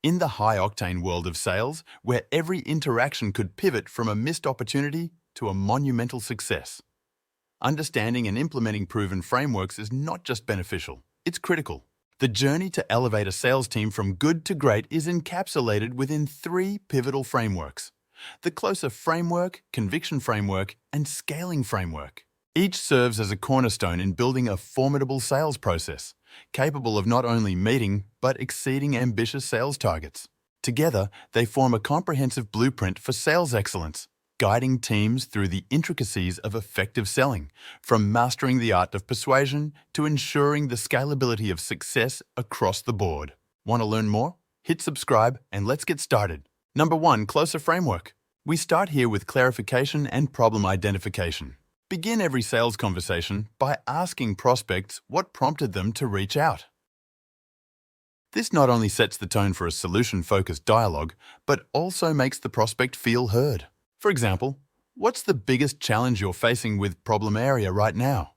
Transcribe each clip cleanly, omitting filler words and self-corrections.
In the high-octane world of sales, where every interaction could pivot from a missed opportunity to a monumental success, understanding and implementing proven frameworks is not just beneficial, it's critical. The journey to elevate a sales team from good to great is encapsulated within three pivotal frameworks: the closer framework, conviction framework, and scaling framework. Each serves as a cornerstone in building a formidable sales process, capable of not only meeting but exceeding ambitious sales targets. Together, they form a comprehensive blueprint for sales excellence, guiding teams through the intricacies of effective selling, from mastering the art of persuasion to ensuring the scalability of success across the board. Want to learn more? Hit subscribe and let's get started. Number 1. Closer framework. We start here with clarification and problem identification. Begin every sales conversation by asking prospects what prompted them to reach out. This not only sets the tone for a solution-focused dialogue, but also makes the prospect feel heard. For example, what's the biggest challenge you're facing with problem area right now?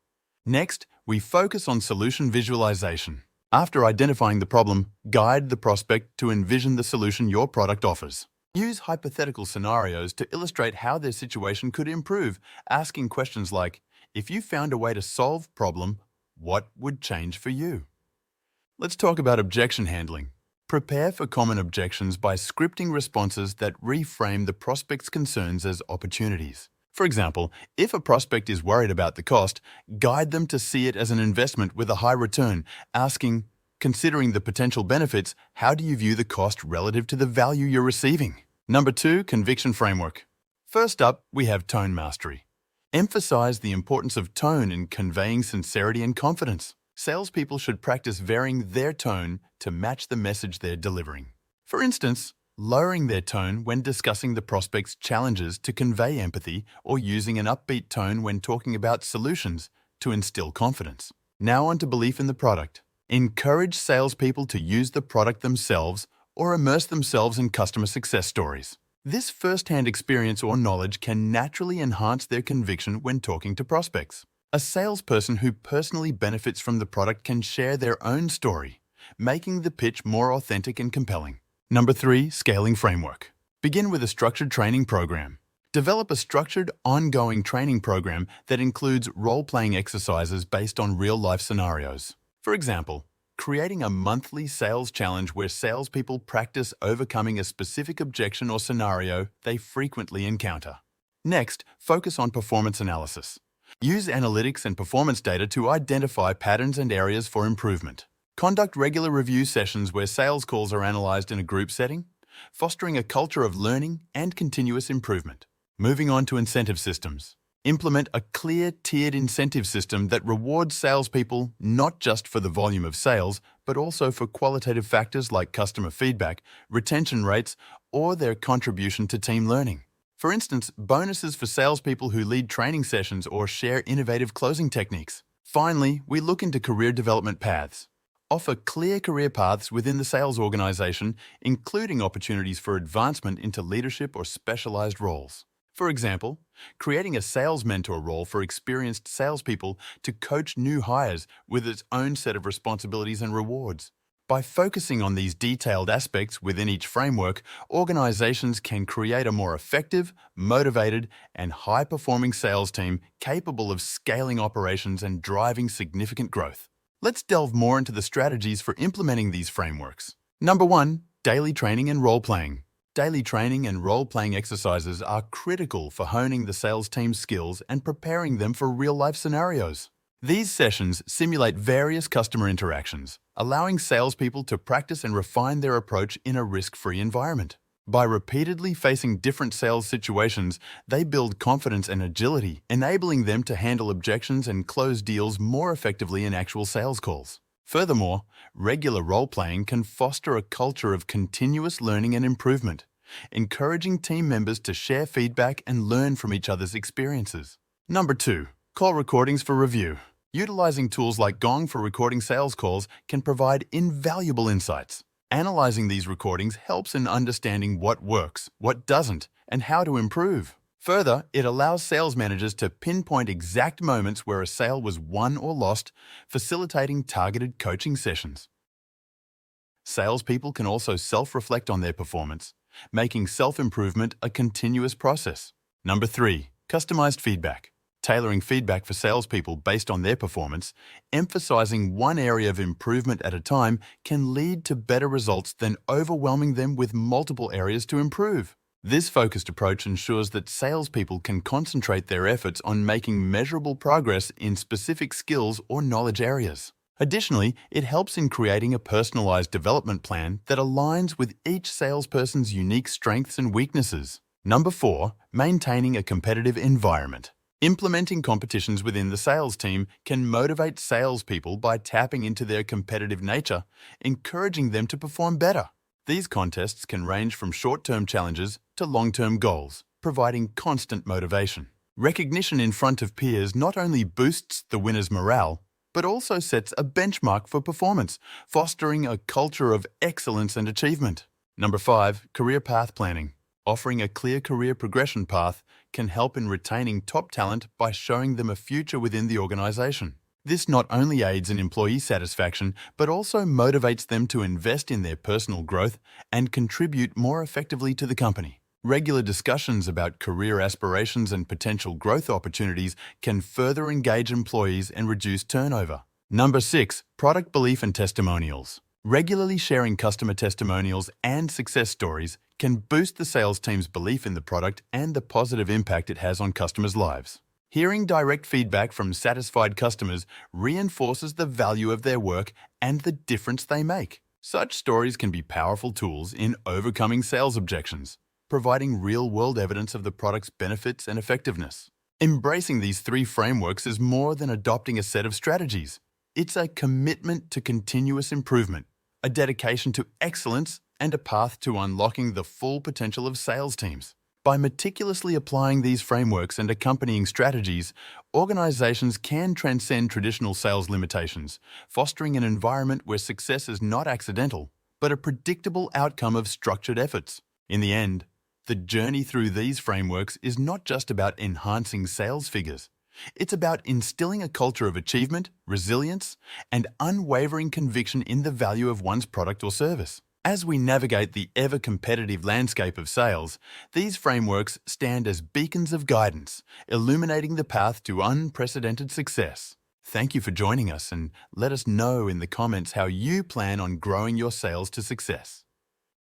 Next, we focus on solution visualization. After identifying the problem, guide the prospect to envision the solution your product offers. Use hypothetical scenarios to illustrate how their situation could improve, asking questions like, if you found a way to solve problem, what would change for you? Let's talk about objection handling. Prepare for common objections by scripting responses that reframe the prospect's concerns as opportunities. For example, if a prospect is worried about the cost, guide them to see it as an investment with a high return, asking, considering the potential benefits, how do you view the cost relative to the value you're receiving? Number 2, conviction framework. First up, we have tone mastery. Emphasize the importance of tone in conveying sincerity and confidence. Salespeople should practice varying their tone to match the message they're delivering. For instance, lowering their tone when discussing the prospect's challenges to convey empathy, or using an upbeat tone when talking about solutions to instill confidence. Now on to belief in the product. Encourage salespeople to use the product themselves or immerse themselves in customer success stories. This first-hand experience or knowledge can naturally enhance their conviction when talking to prospects. A salesperson who personally benefits from the product can share their own story, making the pitch more authentic and compelling. Number 3, scaling framework. Begin with a structured training program. Develop a structured, ongoing training program that includes role-playing exercises based on real-life scenarios. For example, creating a monthly sales challenge where salespeople practice overcoming a specific objection or scenario they frequently encounter. Next, focus on performance analysis. Use analytics and performance data to identify patterns and areas for improvement. Conduct regular review sessions where sales calls are analyzed in a group setting, fostering a culture of learning and continuous improvement. Moving on to incentive systems. Implement a clear, tiered incentive system that rewards salespeople not just for the volume of sales, but also for qualitative factors like customer feedback, retention rates, or their contribution to team learning. For instance, bonuses for salespeople who lead training sessions or share innovative closing techniques. Finally, we look into career development paths. Offer clear career paths within the sales organization, including opportunities for advancement into leadership or specialized roles. For example, creating a sales mentor role for experienced salespeople to coach new hires with its own set of responsibilities and rewards. By focusing on these detailed aspects within each framework, organizations can create a more effective, motivated, and high-performing sales team capable of scaling operations and driving significant growth. Let's delve more into the strategies for implementing these frameworks. Number 1, daily training and role-playing. Daily training and role-playing exercises are critical for honing the sales team's skills and preparing them for real-life scenarios. These sessions simulate various customer interactions, allowing salespeople to practice and refine their approach in a risk-free environment. By repeatedly facing different sales situations, they build confidence and agility, enabling them to handle objections and close deals more effectively in actual sales calls. Furthermore, regular role-playing can foster a culture of continuous learning and improvement, encouraging team members to share feedback and learn from each other's experiences. Number 2, call recordings for review. Utilizing tools like Gong for recording sales calls can provide invaluable insights. Analyzing these recordings helps in understanding what works, what doesn't, and how to improve. Further, it allows sales managers to pinpoint exact moments where a sale was won or lost, facilitating targeted coaching sessions. Salespeople can also self-reflect on their performance, making self-improvement a continuous process. Number 3, customized feedback. Tailoring feedback for salespeople based on their performance, emphasizing one area of improvement at a time can lead to better results than overwhelming them with multiple areas to improve. This focused approach ensures that salespeople can concentrate their efforts on making measurable progress in specific skills or knowledge areas. Additionally, it helps in creating a personalized development plan that aligns with each salesperson's unique strengths and weaknesses. Number 4, maintaining a competitive environment. Implementing competitions within the sales team can motivate salespeople by tapping into their competitive nature, encouraging them to perform better. These contests can range from short-term challenges to long-term goals, providing constant motivation. Recognition in front of peers not only boosts the winner's morale, but also sets a benchmark for performance, fostering a culture of excellence and achievement. Number 5, career path planning. Offering a clear career progression path can help in retaining top talent by showing them a future within the organization. This not only aids in employee satisfaction, but also motivates them to invest in their personal growth and contribute more effectively to the company. Regular discussions about career aspirations and potential growth opportunities can further engage employees and reduce turnover. Number 6, product belief and testimonials. Regularly sharing customer testimonials and success stories can boost the sales team's belief in the product and the positive impact it has on customers' lives. Hearing direct feedback from satisfied customers reinforces the value of their work and the difference they make. Such stories can be powerful tools in overcoming sales objections, providing real-world evidence of the product's benefits and effectiveness. Embracing these 3 frameworks is more than adopting a set of strategies. It's a commitment to continuous improvement, a dedication to excellence, and a path to unlocking the full potential of sales teams. By meticulously applying these frameworks and accompanying strategies, organizations can transcend traditional sales limitations, fostering an environment where success is not accidental, but a predictable outcome of structured efforts. In the end, the journey through these frameworks is not just about enhancing sales figures. It's about instilling a culture of achievement, resilience, and unwavering conviction in the value of one's product or service. As we navigate the ever-competitive landscape of sales, these frameworks stand as beacons of guidance, illuminating the path to unprecedented success. Thank you for joining us, and let us know in the comments how you plan on growing your sales to success.